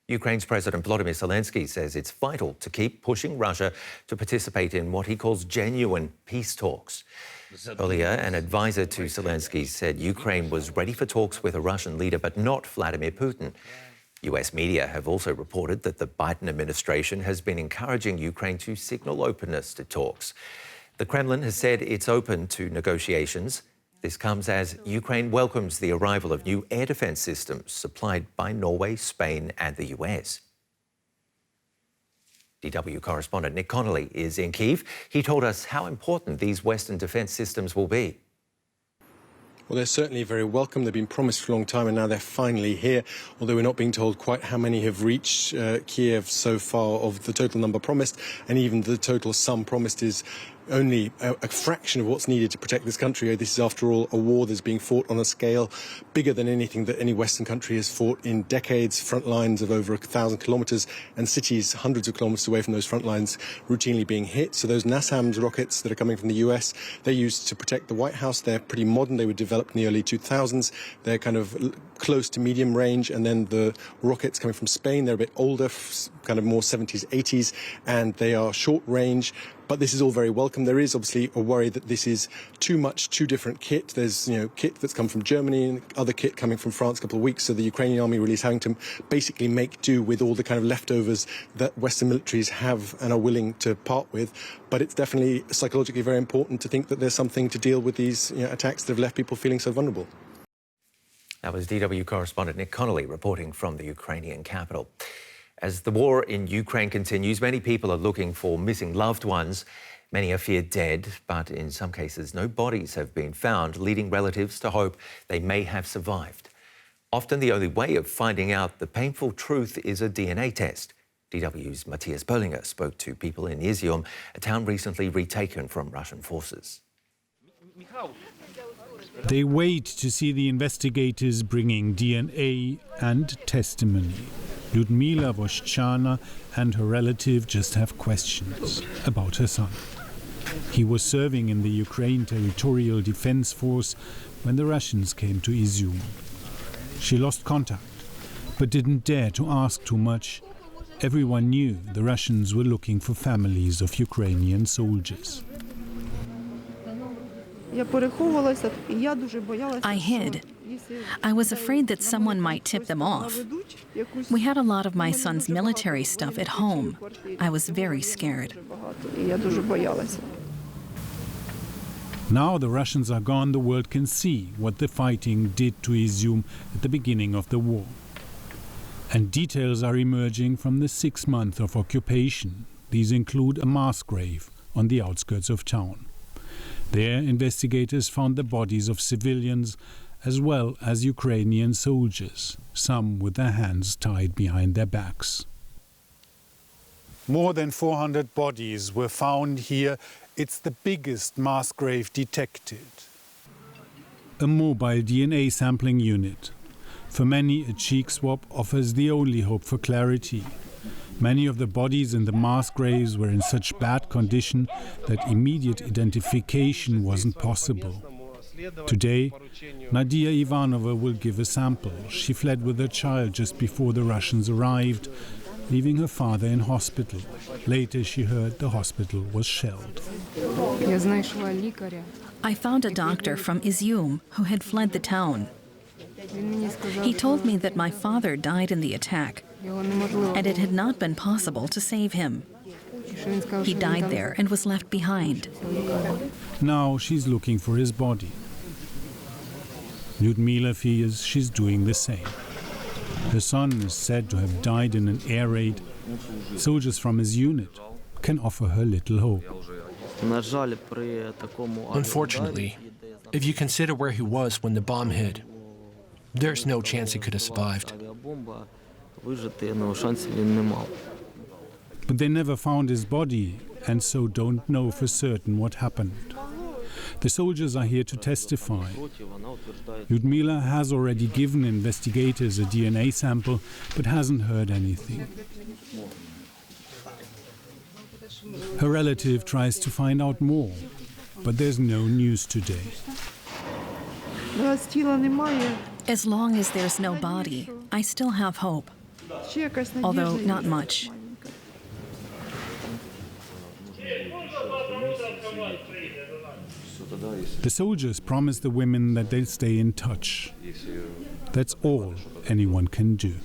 Ukraine's President Volodymyr Zelenskiy says it's vital to keep pushing Russia to participate in what he calls genuine peace talks. Earlier, an advisor to Zelenskyy said Ukraine was ready for talks with a Russian leader, but not Vladimir Putin. US media have also reported that the Biden administration has been encouraging Ukraine to signal openness to talks. The Kremlin has said it's open to negotiations. This comes as Ukraine welcomes the arrival of new air defence systems supplied by Norway, Spain and the US. DW correspondent Nick Connolly is in Kyiv. He told us how important these Western defence systems will be. Well, they're certainly very welcome. They've been promised for a long time and now they're finally here, although we're not being told quite how many have reached Kiev so far of the total number promised, and even the total sum promised is only a fraction of what's needed to protect this country. This is, after all, a war that's being fought on a scale bigger than anything that any Western country has fought in decades, front lines of over 1,000 kilometres and cities hundreds of kilometres away from those front lines routinely being hit. So those NASAMS rockets that are coming from the US, they're used to protect the White House. They're pretty modern. They were developed in the early 2000s. They're kind of close to medium range. And then the rockets coming from Spain, they're a bit older, kind of more 70s, 80s, and they are short range. But this is all very welcome. There is obviously a worry that this is too much, too different kit. There's, kit that's come from Germany and other kit coming from France a couple of weeks. So the Ukrainian army really is having to basically make do with all the kind of leftovers that Western militaries have and are willing to part with. But it's definitely psychologically very important to think that there's something to deal with these attacks that have left people feeling so vulnerable. That was DW correspondent Nick Connolly reporting from the Ukrainian capital. As the war in Ukraine continues, many people are looking for missing loved ones. Many are feared dead, but in some cases no bodies have been found, leading relatives to hope they may have survived. Often the only way of finding out the painful truth is a DNA test. DW's Matthias Böllinger spoke to people in Izium, a town recently retaken from Russian forces. They wait to see the investigators bringing DNA and testimony. Lyudmila Voshchana and her relative just have questions about her son. He was serving in the Ukraine Territorial Defense Force when the Russians came to Izium. She lost contact, but didn't dare to ask too much. Everyone knew the Russians were looking for families of Ukrainian soldiers. I hid. I was afraid that someone might tip them off. We had a lot of my son's military stuff at home. I was very scared. Now the Russians are gone, the world can see what the fighting did to Izium at the beginning of the war. And details are emerging from the 6 months of occupation. These include a mass grave on the outskirts of town. There, investigators found the bodies of civilians as well as Ukrainian soldiers, some with their hands tied behind their backs. More than 400 bodies were found here. It's the biggest mass grave detected. A mobile DNA sampling unit. For many, a cheek swab offers the only hope for clarity. Many of the bodies in the mass graves were in such bad condition that immediate identification wasn't possible. Today, Nadia Ivanova will give a sample. She fled with her child just before the Russians arrived, leaving her father in hospital. Later, she heard the hospital was shelled. I found a doctor from Izium who had fled the town. He told me that my father died in the attack, and it had not been possible to save him. He died there and was left behind. Now she's looking for his body. Lyudmila fears she's doing the same. Her son is said to have died in an air raid. Soldiers from his unit can offer her little hope. Unfortunately, if you consider where he was when the bomb hit, there's no chance he could have survived. But they never found his body, and so don't know for certain what happened. The soldiers are here to testify. Lyudmila has already given investigators a DNA sample, but hasn't heard anything. Her relative tries to find out more, but there's no news today. As long as there's no body, I still have hope. although not much. The soldiers promise the women that they'll stay in touch. That's all anyone can do.